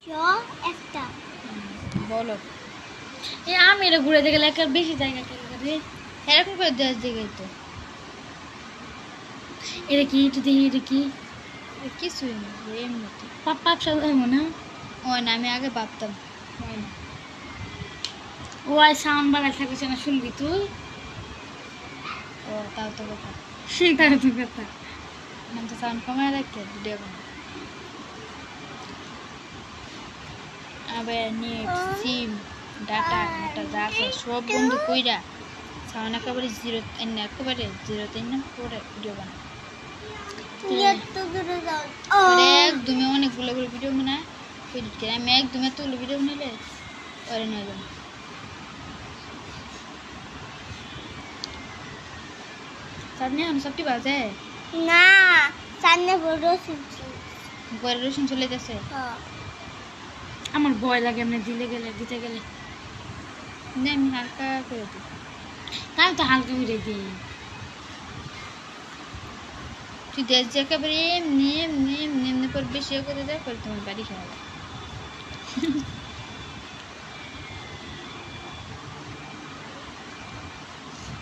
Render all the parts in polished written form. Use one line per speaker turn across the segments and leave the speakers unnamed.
একটা
বলো এই আমি এটা ঘুরে গেলে একটা বেশি জায়গা কেন রে এরকম করে দেশ দিকে তো এটা কি একটু দেখি এটা কি কিছুই না এমনি পাপ পাপ সাজাবো না ওই না আমি আগে ভাবতাম হয় না ও আই সাউন্ড বাড়াই থাকিস না শুনবি তুই ও তাও তো কথা তাও তো কথা আমি তো সাউন্ড কমায় রাখতে ভিডিও বানাই আবার নেট সিম ডাটা যা আছে সব বন্ধ কইরা সাউন্ড একেবারে জিরো একেবারে জিরোতে না করে ভিডিও বানাই একদমই অনেকগুলো করে ভিডিও বানায় এডিট করে আমি একদম এতগুলো ভিডিও বানাইলে পরে নয় যাবো চাঁদনি এখন সবটি বাজে
না সামনে বড় শুনছি
বড় রসুন চলে যাচ্ছে আমার ভয় লাগে এমনি দিতে গেলে না আমি হালকা করে দিই তাই তো হালকা করে দিই তুই দেশ যে একেবারে এমনি এমনি এমনি এমনি করে বেশি করে দেয় পরে তোমার বাড়ি খাওয়া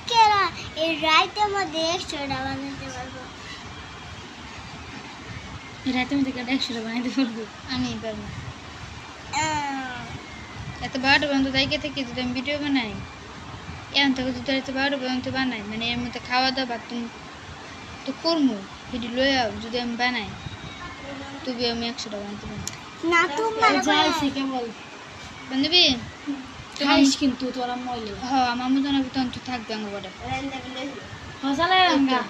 কেরা এই রাইতের মধ্যে 100টা বানাতে পারবো
রাতের মধ্যে 100টা বানাইতে পারবো আমি পারবো এত 12টা পর্যন্ত জায়গা থেকে যদি আমি ভিডিও বানাই এখন থেকে যদি এত 12টা পর্যন্ত বানাই মানে এর মধ্যে খাওয়া দাওয়া তুমি তো করবো ভিডিও লয়ে যাও যদি আমি বানাই তবে আমি 100টা বানাইতে পারবো
না তুমি
যাইছি কেবল বান্ধবী খাইস কিন্তু তোরা মইলে হ্যাঁ আমার মতো না তো অন্ত থাকবে আমার বড় হসালে রাঙ্গা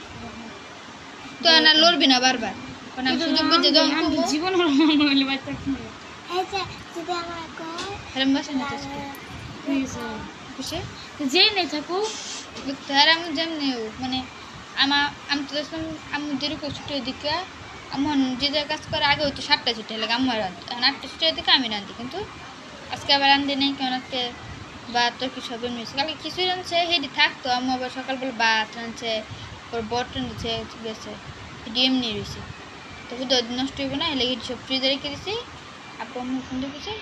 তো না লড়বি না বারবার কোন আমি সুযোগ বুঝে দাও জীবন মইলে বাইতে কি
আচ্ছা যদি আমার কয়
হারাম বাসা না তো বুঝে যেই নেই থাকো তার আমি যেমনি মানে আমি তো দেখলাম আমি যেরকম ছুটি দিকে আমার যে যা কাজ করে আগে হয়তো 7টা ছুটি লাগে আমার রাত 8টা ছুটি দিকে আমি রাঁধি কিন্তু আজকে আবার রাঁধি নেই কেন আজকে ভাত তো কি সব মিশে কালকে কিছুই রাঁধছে হেডি থাকতো আমি আবার সকালবেলা ভাত রাঁধছে ওর বট রাঁধছে গেছে ডিম নিয়ে রয়েছে তবু নষ্ট হইব না এলে সব ফ্রিজে রেখে দিছি আপু আমি ফোন দেখেছি